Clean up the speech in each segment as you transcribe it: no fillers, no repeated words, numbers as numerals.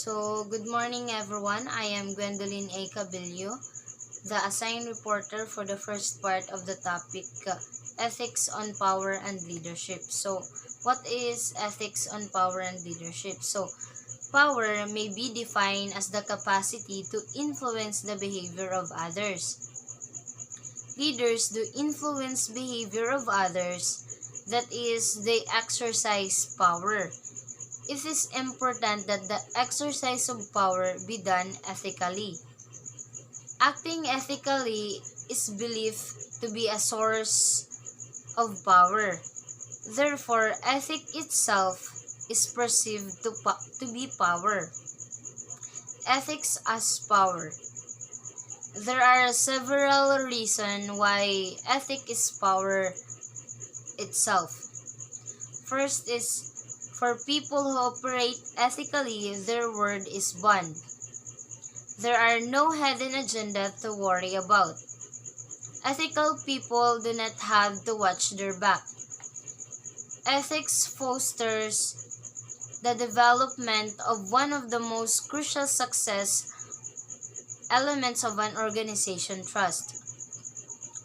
Good morning everyone. I am Gwendolyn A. Cabillo, the assigned reporter for the first part of the topic Ethics on Power and Leadership. What is ethics on power and leadership? Power may be defined as the capacity to influence the behavior of others. Leaders do influence behavior of others, that is, they exercise power. It is important that the exercise of power be done ethically. Acting ethically is believed to be a source of power. Therefore, ethic itself is perceived to be power. Ethics as power. There are several reasons why ethic is power itself. First is, for people who operate ethically, their word is bond. There are no hidden agenda to worry about. Ethical people do not have to watch their back. Ethics fosters the development of one of the most crucial success elements of an organization: trust.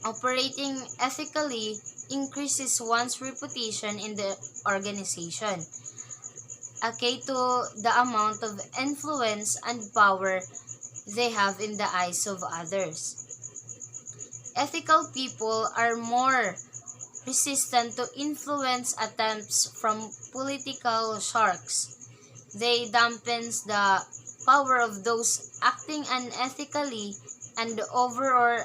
Operating ethically increases one's reputation in the organization, akin to the amount of influence and power they have in the eyes of others. Ethical people are more resistant to influence attempts from political sharks. They dampens the power of those acting unethically, and the overall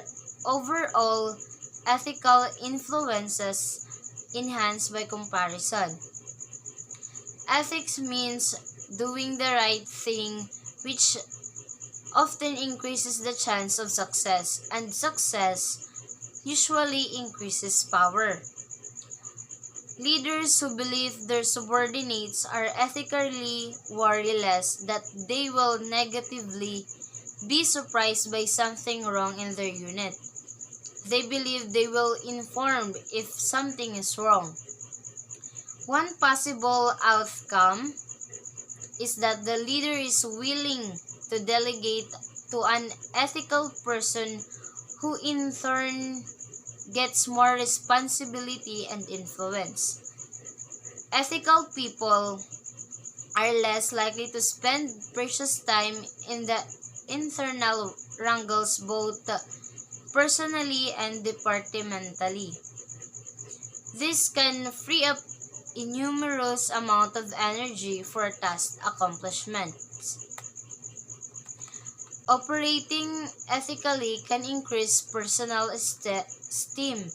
ethical influences enhanced by comparison. Ethics means doing the right thing, which often increases the chance of success, and success usually increases power. Leaders who believe their subordinates are ethically worry less that they will negatively be surprised by something wrong in their unit. They believe they will inform if something is wrong. One possible outcome is that the leader is willing to delegate to an ethical person, who in turn gets more responsibility and influence. Ethical people are less likely to spend precious time in the internal wrangles, both personally and departmentally. This can free up innumerous amount of energy for task accomplishments. Operating ethically can increase personal esteem,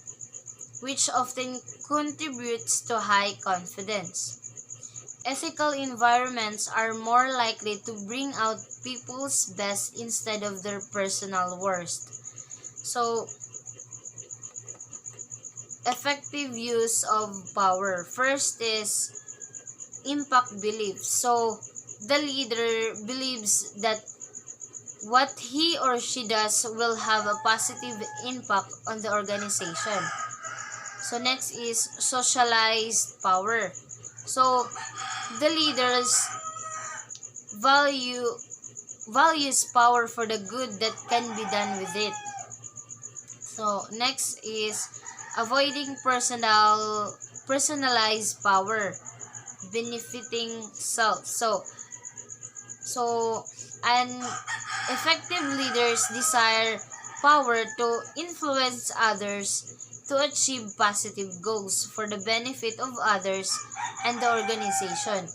which often contributes to high confidence. Ethical environments are more likely to bring out people's best instead of their personal worst. So, effective use of power. First is impact belief. The leader believes that what he or she does will have a positive impact on the organization. Next is socialized power. The leaders value values power for the good that can be done with it. Next is avoiding personalized power, benefiting self. And effective leaders desire power to influence others to achieve positive goals for the benefit of others and the organization.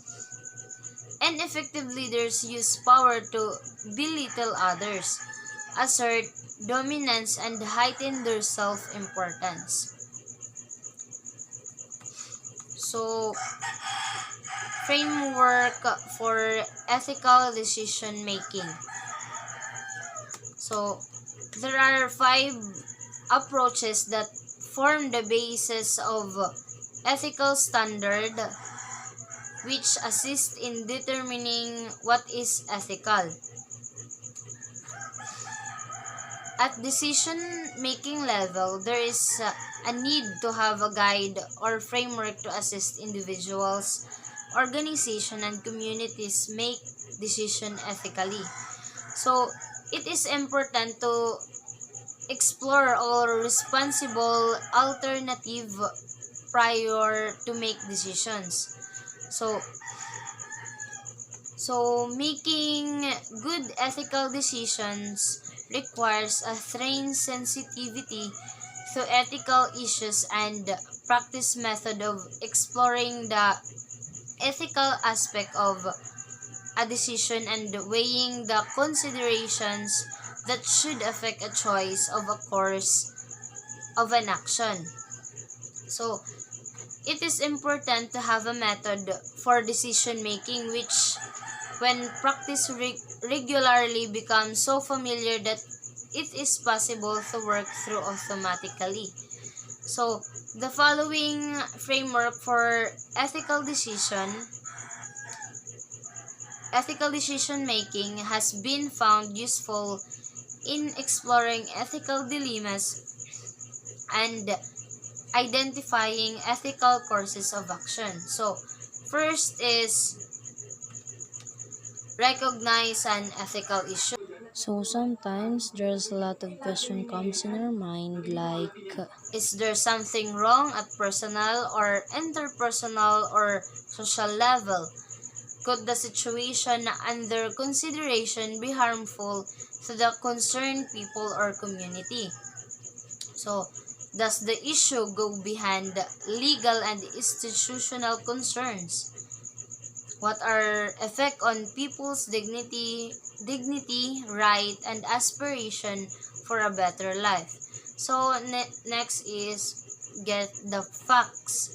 And effective leaders use power to belittle others, assert dominance, and heighten their self-importance. Framework for ethical decision making. There are 5 approaches that form the basis of ethical standard, which assist in determining what is ethical. At decision-making level, there is a need to have a guide or framework to assist individuals, organizations, and communities make decision ethically. So, it is important to explore all responsible alternative prior to make decisions. So, making good ethical decisions requires a trained sensitivity to ethical issues and practice method of exploring the ethical aspect of a decision and weighing the considerations that should affect a choice of a course of an action. So, it is important to have a method for decision making which, when practiced regularly, becomes so familiar that it is possible to work through automatically. So, the following framework for ethical decision making has been found useful in exploring ethical dilemmas and identifying ethical courses of action. So, first is recognize an ethical issue. So sometimes there's a lot of question comes in our mind like, is there something wrong at personal or interpersonal or social level? Could the situation under consideration be harmful to the concerned people or community? So, does the issue go beyond legal and institutional concerns? What are effect on people's dignity, right, and aspiration for a better life? So, next is get the facts.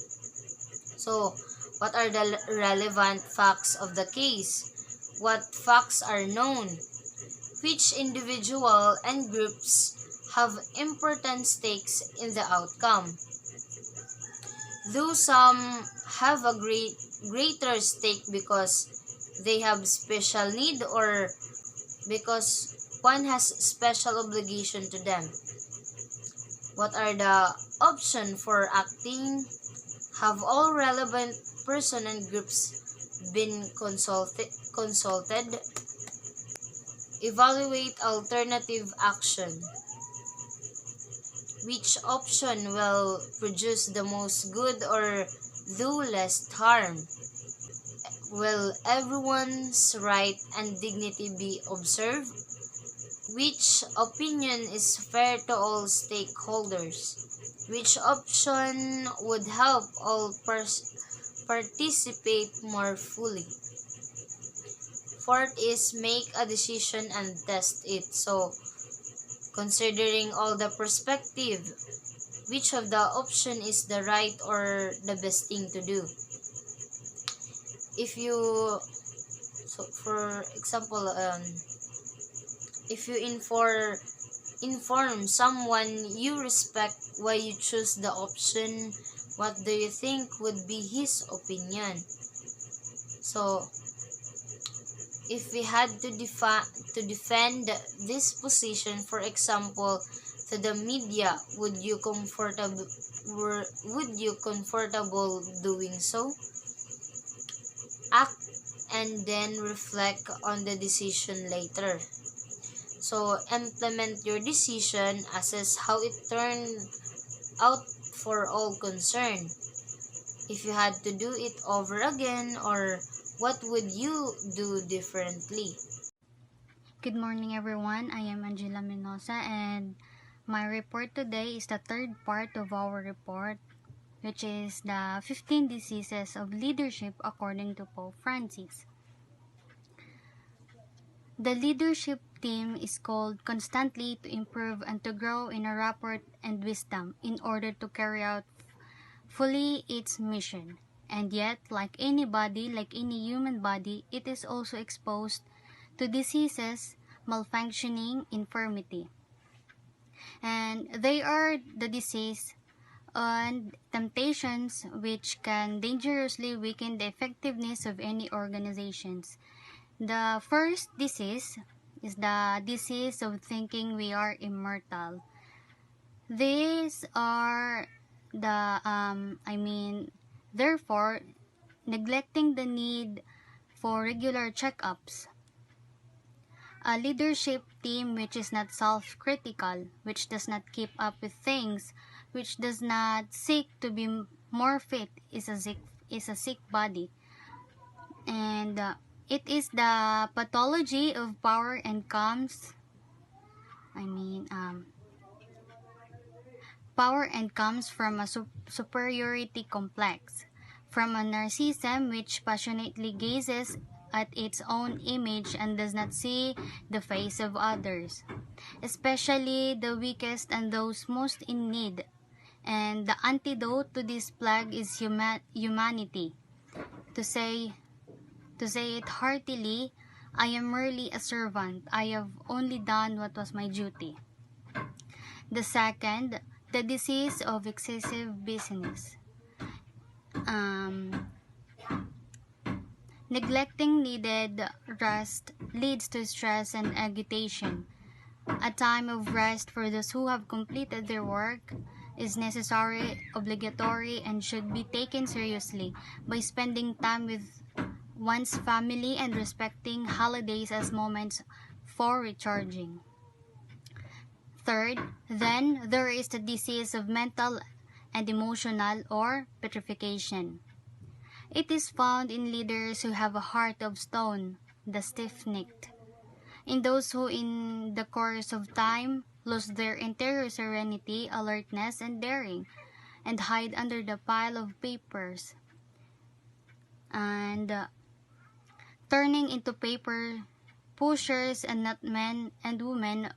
So, what are the relevant facts of the case? What facts are known? Which individual and groups have important stakes in the outcome? Though some have a greater stake because they have special need or because one has special obligation to them. What are the options for acting? Have all relevant person and groups been consulted? Evaluate alternative action. Which option will produce the most good or do less harm? Will everyone's right and dignity be observed? Which opinion is fair to all stakeholders? Which option would help all participate more fully? Fourth is make a decision and test it. So, considering all the perspective, which of the option is the right or the best thing to do? If you, so for example, if you inform someone you respect why you choose the option, what do you think would be his opinion? So, if we had to defend this position, for example, to the media, would you comfortable doing so? Act and then reflect on the decision later. So, implement your decision, assess how it turned out for all concerned. If you had to do it over again, or what would you do differently? Good morning, everyone. I am Angela Menosa, and my report today is the third part of our report, which is the 15 diseases of leadership according to Pope Francis. The leadership team is called constantly to improve and to grow in a rapport and wisdom in order to carry out fully its mission. And yet, like any body, like any human body, it is also exposed to diseases, malfunctioning, infirmity. And they are the disease and temptations which can dangerously weaken the effectiveness of any organizations. The first disease is the disease of thinking we are immortal. These are therefore, neglecting the need for regular checkups, A leadership team which is not self-critical, which does not keep up with things, which does not seek to be more fit is a sick body. And it is the pathology of power and power comes from a superiority complex, from a narcissism which passionately gazes at its own image and does not see the face of others, especially the weakest and those most in need. And the antidote to this plague is humanity. To say it heartily, I am merely a servant. I have only done what was my duty. The second, the disease of excessive busyness. Neglecting needed rest leads to stress and agitation. A time of rest for those who have completed their work is necessary, obligatory, and should be taken seriously by spending time with one's family and respecting holidays as moments for recharging. Third, then, there is the disease of mental and emotional or petrification. It is found in leaders who have a heart of stone, the stiff-necked, in those who in the course of time lose their interior serenity, alertness, and daring, and hide under the pile of papers, and turning into paper pushers and not men and women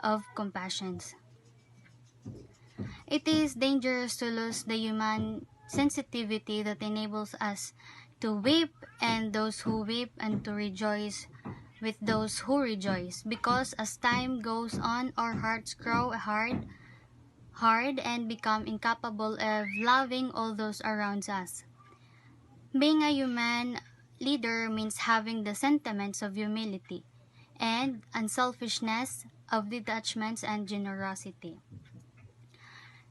of compassions. It is dangerous to lose the human sensitivity that enables us to weep and those who weep and to rejoice with those who rejoice, because as time goes on our hearts grow hard and become incapable of loving all those around us. Being a human leader means having the sentiments of humility and unselfishness, of detachment and generosity.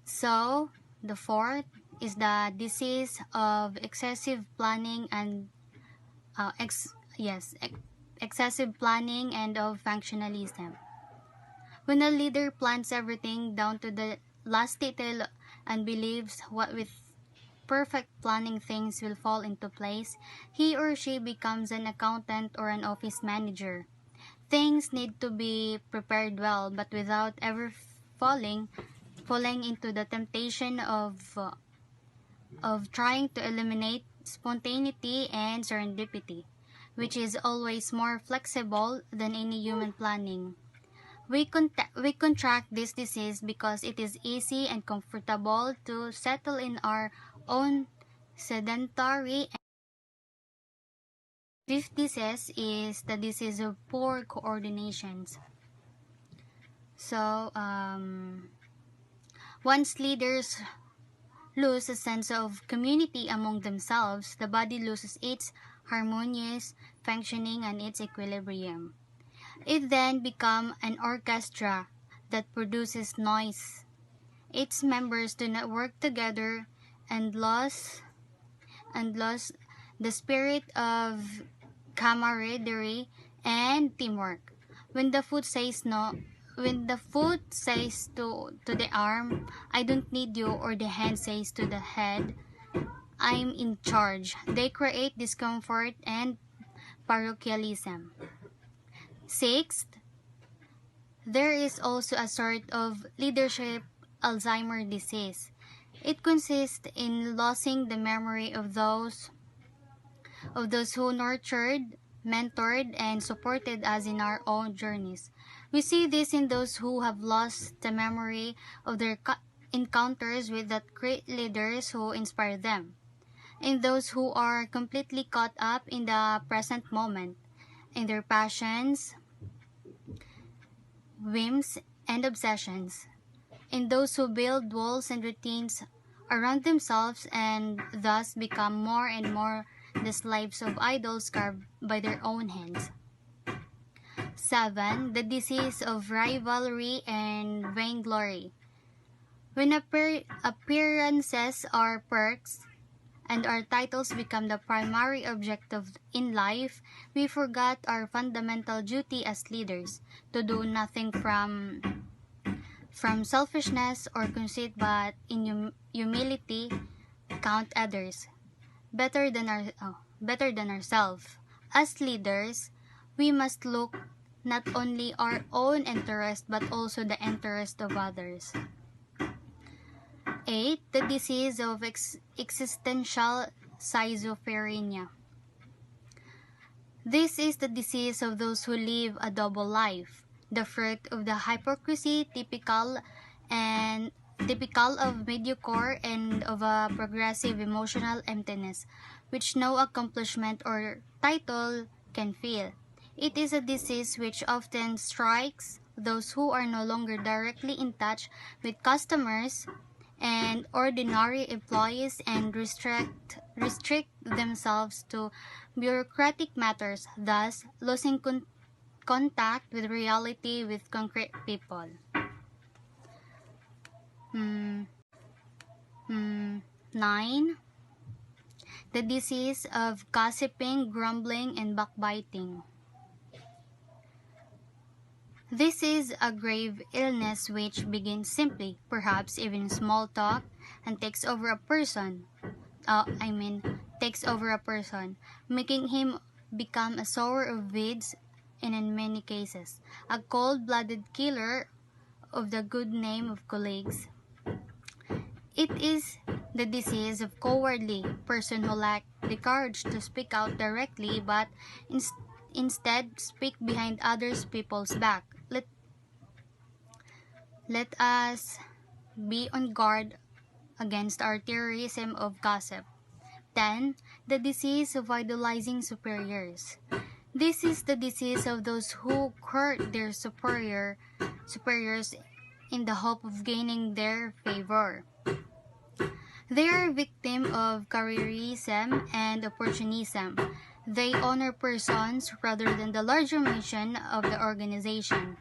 So, the fourth is the disease of excessive planning and excessive planning and of functionalism. When a leader plans everything down to the last detail and believes what with perfect planning things will fall into place, he or she becomes an accountant or an office manager. Things need to be prepared well, but without ever falling into the temptation of trying to eliminate spontaneity and serendipity, which is always more flexible than any human planning. We contract this disease because it is easy and comfortable to settle in our own sedentary. Fifth disease is the disease of poor coordinations. So, once leaders lose a sense of community among themselves, the body loses its harmonious functioning and its equilibrium. It then becomes an orchestra that produces noise. Its members do not work together and lose the spirit of camaraderie and teamwork. When the foot says to the arm, I don't need you, or the hand says to the head, I'm in charge, they create discomfort and parochialism. Sixth, there is also a sort of leadership Alzheimer disease. It consists in losing the memory of those who nurtured, mentored, and supported us in our own journeys. We see this in those who have lost the memory of their encounters with the great leaders who inspired them, in those who are completely caught up in the present moment, in their passions, whims, and obsessions, in those who build walls and routines around themselves and thus become more and more the slaves of idols carved by their own hands. 7. The disease of rivalry and vainglory. When appearances are perks and our titles become the primary objective in life, we forgot our fundamental duty as leaders, to do nothing from selfishness or conceit, but in humility count others better than ourselves. As leaders, we must look not only our own interest but also the interest of others. 8. The disease of existential schizophrenia. This is the disease of those who live a double life, the fruit of the hypocrisy typical of mediocre and of a progressive emotional emptiness, which no accomplishment or title can fill. It is a disease which often strikes those who are no longer directly in touch with customers and ordinary employees and restrict themselves to bureaucratic matters, thus losing contact with reality with concrete people. 9. The disease of gossiping, grumbling, and backbiting. This is a grave illness which begins simply, perhaps even small talk, and takes over a person, making him become a sower of weeds, and in many cases, a cold-blooded killer of the good name of colleagues. It is the disease of cowardly person who lack the courage to speak out directly, but instead speak behind others people's back. Let us be on guard against our terrorism of gossip. 10. The disease of idolizing superiors. This is the disease of those who court their superiors in the hope of gaining their favor. They are victims of careerism and opportunism. They honor persons rather than the larger mission of the organization.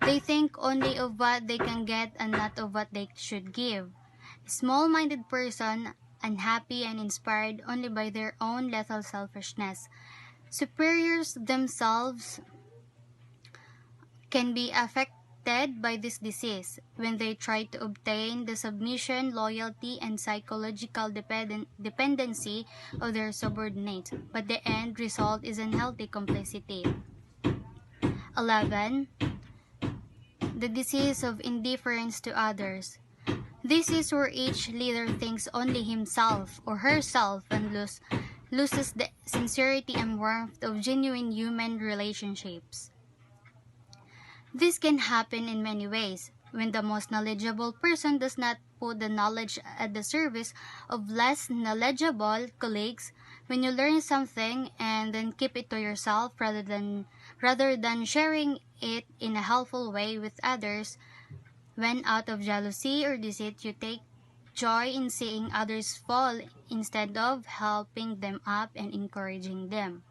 They think only of what they can get and not of what they should give. A small-minded person, unhappy and inspired only by their own lethal selfishness. Superiors themselves can be affected by this disease when they try to obtain the submission, loyalty, and psychological dependency of their subordinates, but the end result is unhealthy complicity. 11. The disease of indifference to others. This is where each leader thinks only himself or herself and loses the sincerity and warmth of genuine human relationships. This can happen in many ways. When the most knowledgeable person does not put the knowledge at the service of less knowledgeable colleagues, when you learn something and then keep it to yourself rather than sharing it in a helpful way with others, when out of jealousy or deceit you take joy in seeing others fall instead of helping them up and encouraging them.